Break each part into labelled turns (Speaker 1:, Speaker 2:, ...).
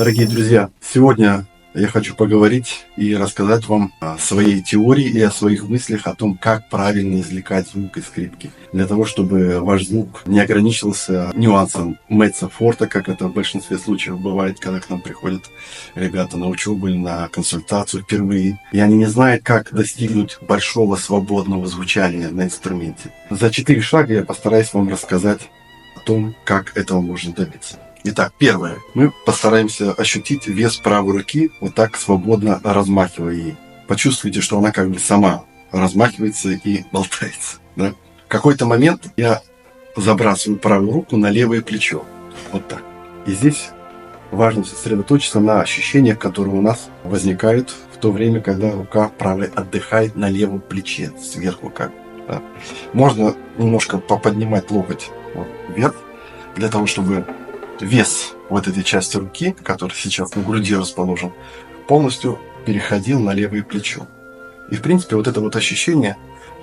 Speaker 1: Дорогие друзья, сегодня я хочу поговорить и рассказать вам о своей теории и о своих мыслях о том, как правильно извлекать звук из скрипки. Для того, чтобы ваш звук не ограничился нюансом меццо форте, как это в большинстве случаев бывает, когда к нам приходят ребята на учебу или на консультацию впервые. И они не знают, как достигнуть большого свободного звучания на инструменте. За 4 шага я постараюсь вам рассказать о том, как этого можно добиться. Итак, первое. Мы постараемся ощутить вес правой руки, вот так свободно размахивая ей. Почувствуйте, что она как бы сама размахивается и болтается. Да? В какой-то момент я забрасываю правую руку на левое плечо. Вот так. И здесь важно сосредоточиться на ощущениях, которые у нас возникают в то время, когда рука правая отдыхает на левом плече, сверху как. Да? Можно немножко поподнимать локоть вверх, для того, чтобы вес вот этой части руки, который сейчас на груди расположен, полностью переходил на левое плечо. И, в принципе, вот это вот ощущение,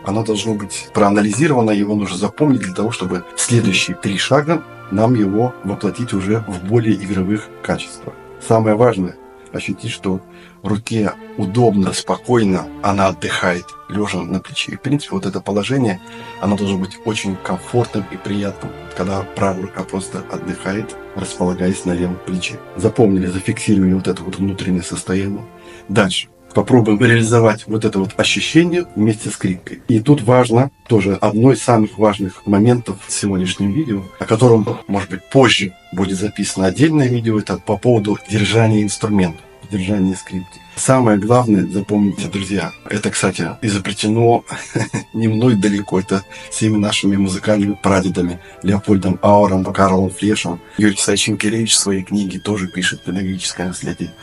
Speaker 1: оно должно быть проанализировано, его нужно запомнить для того, чтобы в следующие 3 шага нам его воплотить уже в более игровых качествах. Самое важное – ощутить, что руке удобно, спокойно, она отдыхает, лежа на плече. И, в принципе, вот это положение, оно должно быть очень комфортным и приятным, когда правая рука просто отдыхает, располагаясь на левом плече. Запомнили, зафиксировали вот это вот внутреннее состояние. Дальше. Попробуем реализовать вот это вот ощущение вместе с скрипкой. И тут важно, тоже одно из самых важных моментов в сегодняшнем видео, о котором, может быть, позже будет записано отдельное видео, это по поводу держания инструмента, держания скрипки. Самое главное, запомните, друзья, это, кстати, изобретено не мной далеко, это всеми нашими музыкальными прадедами, Леопольдом Ауром, Карлом Флешем. Юрий Саченкевич в своей книге тоже пишет «Педагогическое наследие».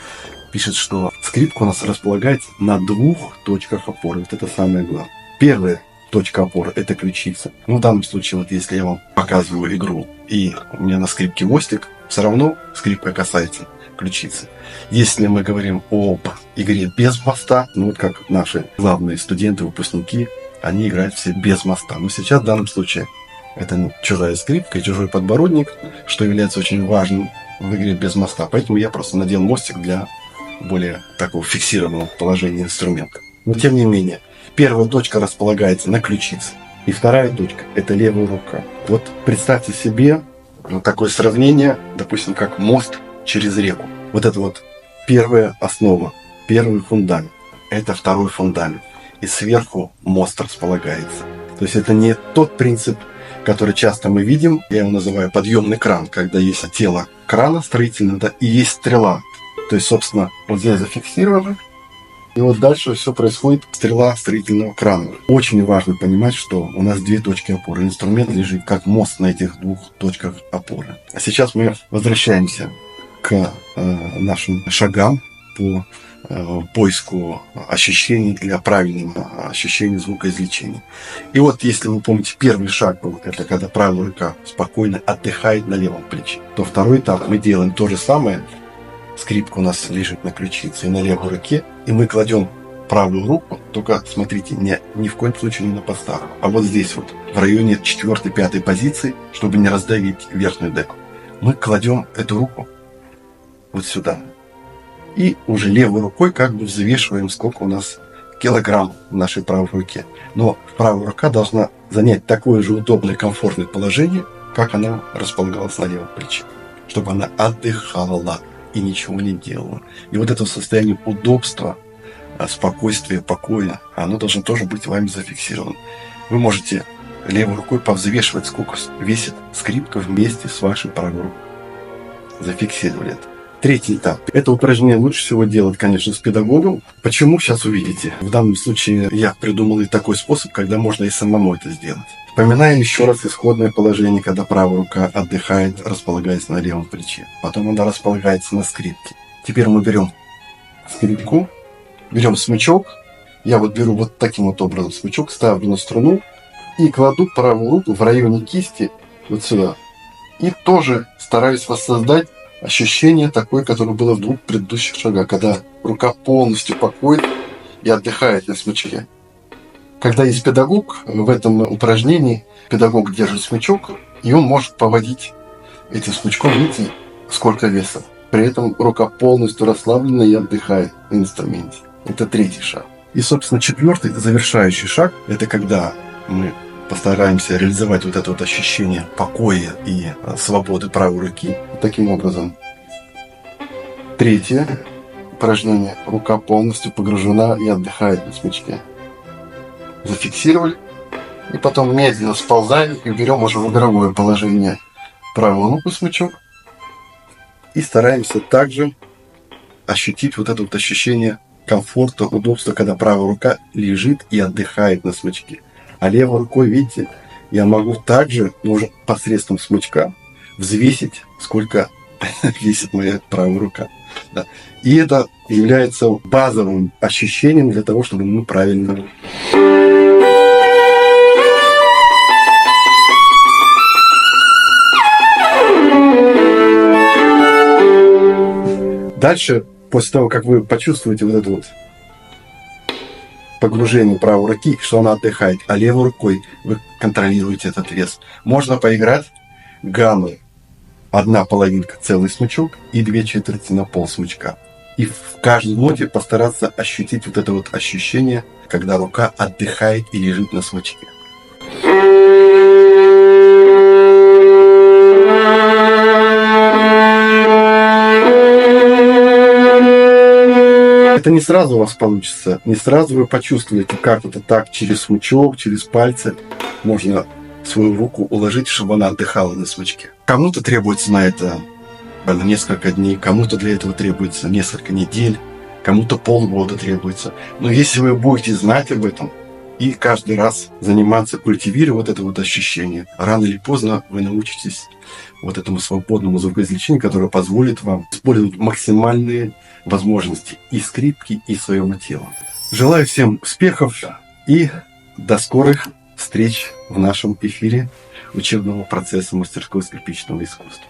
Speaker 1: Пишет, что скрипка у нас располагается на 2 точках опоры. Вот это самое главное. Первая точка опоры – это ключица. Ну, в данном случае, вот если я вам показываю игру, и у меня на скрипке мостик, все равно скрипка касается ключицы. Если мы говорим об игре без моста, ну вот как наши главные студенты, выпускники, они играют все без моста. Но сейчас в данном случае это чужая скрипка и чужой подбородник, что является очень важным в игре без моста. Поэтому я просто надел мостик для более такого фиксированного положения инструмента. Но тем не менее, первая точка располагается на ключице. И вторая точка – это левая рука. Вот представьте себе такое сравнение, допустим, как мост через реку. Вот это вот первая основа, первый фундамент. Это второй фундамент. И сверху мост располагается. То есть это не тот принцип, который часто мы видим, я его называю подъемный кран, когда есть тело крана строительного, да, и есть стрела. То есть, собственно, вот здесь зафиксировано, и вот дальше все происходит стрела строительного крана. Очень важно понимать, что у нас 2 точки опоры. Инструмент лежит как мост на этих 2 точках опоры. А сейчас мы возвращаемся к нашим шагам по поиску ощущений для правильного ощущения звукоизвлечения. И вот, если вы помните, первый шаг был, это когда правая рука спокойно отдыхает на левом плече, то второй этап мы делаем то же самое. Скрипка у нас лежит на ключице и на левой руке, и мы кладем правую руку, только смотрите, ни в коем случае не на подставку, а вот здесь вот, в районе 4-5 позиции, чтобы не раздавить верхнюю деку. Мы кладем эту руку вот сюда. И уже левой рукой как бы взвешиваем, сколько у нас килограмм в нашей правой руке. Но правая рука должна занять такое же удобное, комфортное положение, как она располагалась на левом плече, чтобы она отдыхала и ничего не делала. И вот это состояние удобства, спокойствия, покоя, оно должно тоже быть вами зафиксировано. Вы можете левой рукой повзвешивать, сколько весит скрипка вместе с вашей правой рукой. Зафиксировали это. Третий этап. Это упражнение лучше всего делать, конечно, с педагогом. Почему? Сейчас увидите. В данном случае я придумал и такой способ, когда можно и самому это сделать. Вспоминаем еще раз исходное положение, когда правая рука отдыхает, располагаясь на левом плече. Потом она располагается на скрипке. Теперь мы берем скрипку, берем смычок. Я вот беру вот таким вот образом смычок, ставлю на струну и кладу правую руку в районе кисти вот сюда. И тоже стараюсь воссоздать ощущение такое, которое было в 2 предыдущих шагах, когда рука полностью покоит и отдыхает на смычке. Когда есть педагог, в этом упражнении педагог держит смычок, и он может поводить этим смычком, видите, сколько веса. При этом рука полностью расслаблена и отдыхает на инструменте. Это третий шаг. И, собственно, четвертый, завершающий шаг, это когда мы постараемся реализовать вот это вот ощущение покоя и свободы правой руки. Таким образом, третье упражнение. Рука полностью погружена и отдыхает на смычке. Зафиксировали. И потом медленно сползаем и берем уже в игровое положение правую руку смычок. И стараемся также ощутить вот это вот ощущение комфорта, удобства, когда правая рука лежит и отдыхает на смычке. А левой рукой, видите, я могу также, уже посредством смычка, взвесить, сколько весит моя правая рука. Да. И это является базовым ощущением для того, чтобы мы правильно... Дальше, после того, как вы почувствуете вот это вот погружение правой руки, что она отдыхает, а левой рукой вы контролируете этот вес, можно поиграть гаммы. Одна половинка целый смычок и 2/4 на пол смычка. И в каждой ноте постараться ощутить вот это вот ощущение, когда рука отдыхает и лежит на смычке. Это не сразу у вас получится, не сразу вы почувствуете, как это так через смычок, через пальцы можно свою руку уложить, чтобы она отдыхала на смычке. Кому-то требуется на это несколько дней, кому-то для этого требуется несколько недель, кому-то полгода требуется. Но если вы будете знать об этом и каждый раз заниматься, культивировать это вот ощущение, рано или поздно вы научитесь вот этому свободному звукоизвлечению, которое позволит вам использовать максимальные возможности и скрипки, и своего тела. Желаю всем успехов и до скорых встреч в нашем эфире учебного процесса мастерской скрипичного искусства.